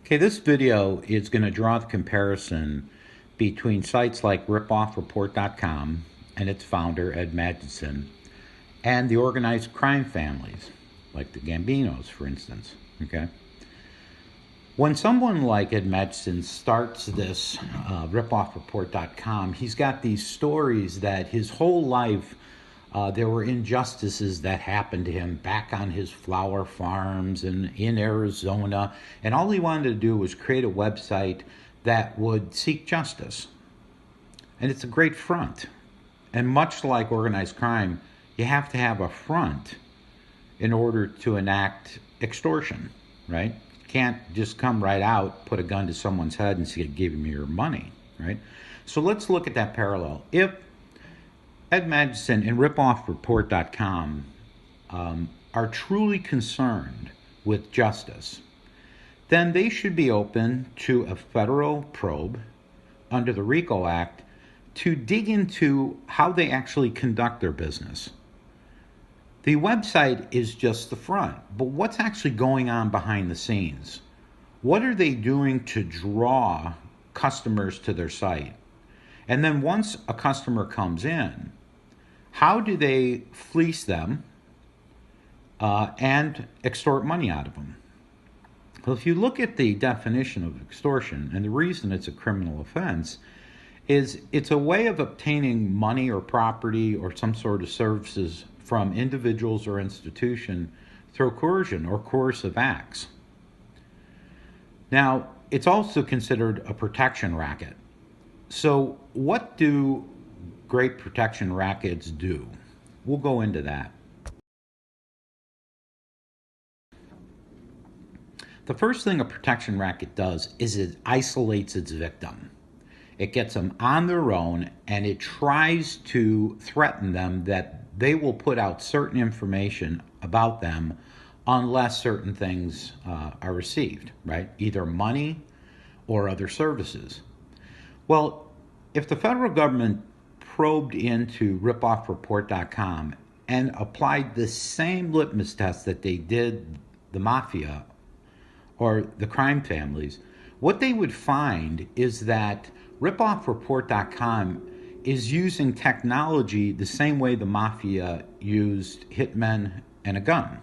Okay, this video is going to draw the comparison between sites like RipOffReport.com and its founder, Ed Magedson, and the organized crime families, like the Gambinos, for instance. Okay? When someone like Ed Magedson starts this RipOffReport.com, he's got these stories that his whole life there were injustices that happened to him back on his flower farms and in Arizona. And all he wanted to do was create a website that would seek justice. And it's a great front. And much like organized crime, you have to have a front in order to enact extortion, right? You can't just come right out, put a gun to someone's head and say, give me your money, right? So let's look at that parallel. If Ed Magedson and RipOffReport.com are truly concerned with justice, then they should be open to a federal probe under the RICO Act to dig into how they actually conduct their business. The website is just the front, but what's actually going on behind the scenes? What are they doing to draw customers to their site? And then once a customer comes in, how do they fleece them and extort money out of them? Well, if you look at the definition of extortion, and the reason it's a criminal offense is it's a way of obtaining money or property or some sort of services from individuals or institution through coercion or coercive acts. Now, it's also considered a protection racket. So what do great protection rackets do? We'll go into that. The first thing a protection racket does is it isolates its victim. It gets them on their own and it tries to threaten them that they will put out certain information about them unless certain things are received, right? Either money or other services. Well, if the federal government probed into RipOffReport.com and applied the same litmus test that they did the mafia or the crime families, what they would find is that RipOffReport.com is using technology the same way the mafia used hitmen and a gun.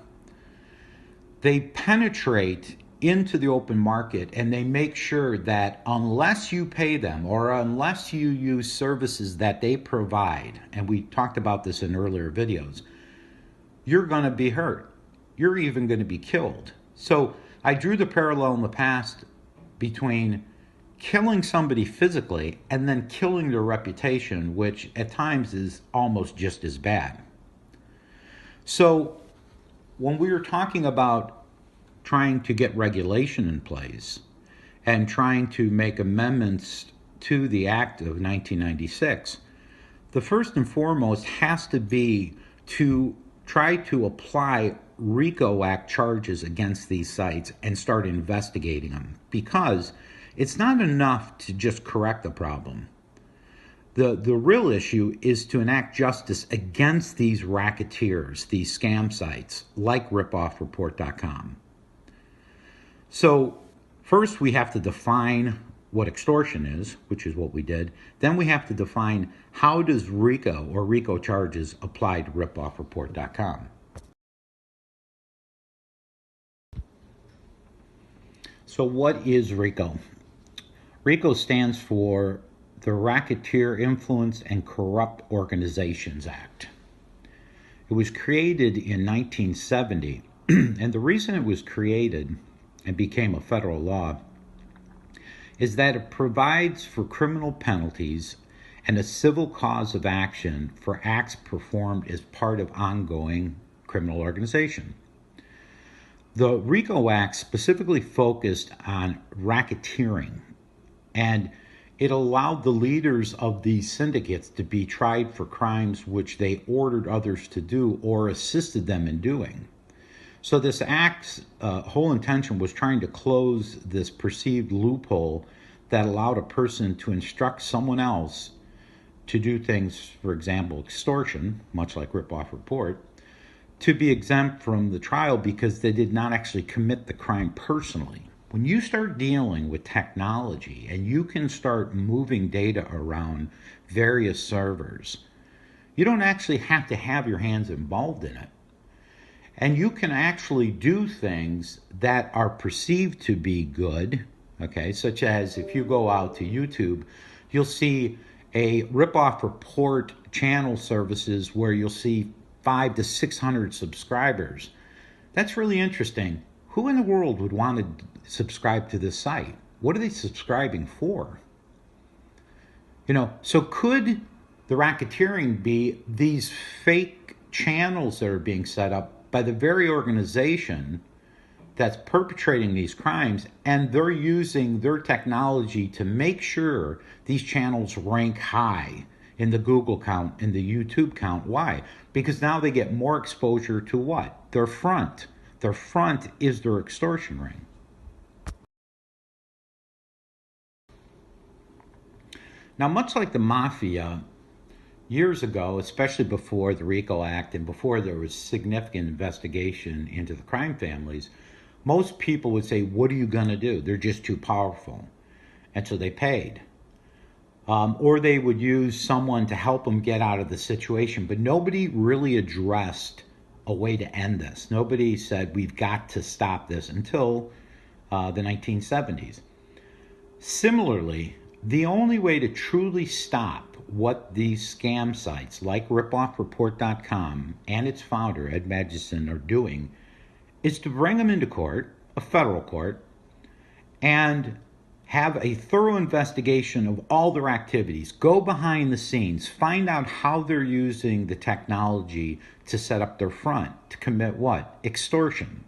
They penetrate into the open market and they make sure that unless you pay them or unless you use services that they provide, and we talked about this in earlier videos, you're going to be hurt. You're even going to be killed. So I drew the parallel in the past between killing somebody physically and then killing their reputation, which at times is almost just as bad. So when we were talking about trying to get regulation in place and trying to make amendments to the Act of 1996, the first and foremost has to be to try to apply RICO Act charges against these sites and start investigating them, because it's not enough to just correct the problem. The real issue is to enact justice against these racketeers, these scam sites like RipOffReport.com. So first we have to define what extortion is, which is what we did. Then we have to define how does RICO or RICO charges apply to RipOffReport.com. So what is RICO? RICO stands for the Racketeer Influence and Corrupt Organizations Act. It was created in 1970, and the reason it was created and became a federal law is that it provides for criminal penalties and a civil cause of action for acts performed as part of ongoing criminal organization. The RICO Act specifically focused on racketeering, and it allowed the leaders of these syndicates to be tried for crimes which they ordered others to do or assisted them in doing. So this act's whole intention was trying to close this perceived loophole that allowed a person to instruct someone else to do things, for example, extortion, much like RipOff Report, to be exempt from the trial because they did not actually commit the crime personally. When you start dealing with technology and you can start moving data around various servers, you don't actually have to have your hands involved in it. And you can actually do things that are perceived to be good, okay, such as if you go out to YouTube, you'll see a RipOff Report channel services where you'll see 500 to 600 subscribers. That's really interesting. Who in the world would want to subscribe to this site? What are they subscribing for? So could the racketeering be these fake channels that are being set up by the very organization that's perpetrating these crimes, and they're using their technology to make sure these channels rank high in the Google count, in the YouTube count? Why? Because now they get more exposure to what? Their front. Their front is their extortion ring. Now, much like the mafia, years ago, especially before the RICO Act and before there was significant investigation into the crime families, most people would say, what are you going to do? They're just too powerful. And so they paid. Or they would use someone to help them get out of the situation. But nobody really addressed a way to end this. Nobody said, we've got to stop this until the 1970s. Similarly, the only way to truly stop what these scam sites like RipOffReport.com and its founder, Ed Magedson, are doing is to bring them into court, a federal court, and have a thorough investigation of all their activities. Go behind the scenes, find out how they're using the technology to set up their front, to commit what? Extortion.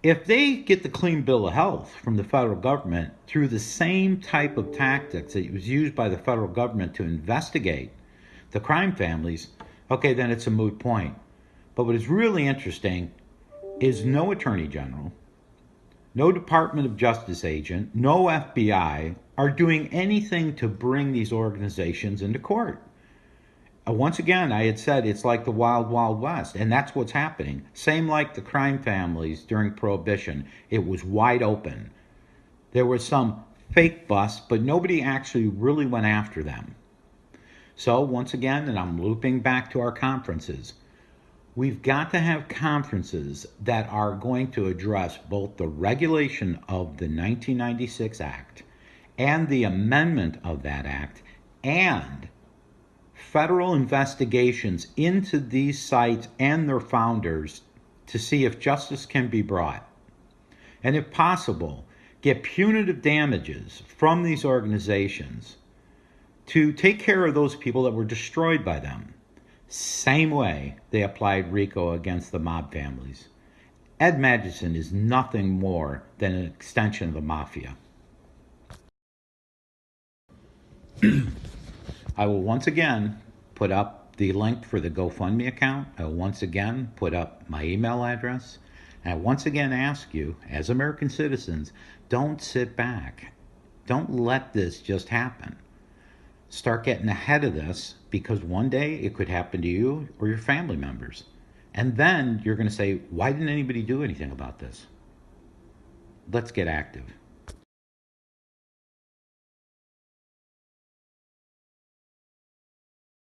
If they get the clean bill of health from the federal government through the same type of tactics that was used by the federal government to investigate the crime families, okay, then it's a moot point. But what is really interesting is no attorney general, no Department of Justice agent, no FBI are doing anything to bring these organizations into court. Once again, I had said it's like the wild, wild west, and that's what's happening. Same like the crime families during Prohibition. It was wide open. There were some fake busts, but nobody actually really went after them. So once again, and I'm looping back to our conferences, we've got to have conferences that are going to address both the regulation of the 1996 Act and the amendment of that act and federal investigations into these sites and their founders to see if justice can be brought. And if possible, get punitive damages from these organizations to take care of those people that were destroyed by them. Same way they applied RICO against the mob families. Ed Magedson is nothing more than an extension of the mafia. I will once again put up the link for the GoFundMe account. I will once again put up my email address. And I once again ask you, as American citizens, don't sit back. Don't let this just happen. Start getting ahead of this, because one day it could happen to you or your family members. And then you're going to say, why didn't anybody do anything about this? Let's get active.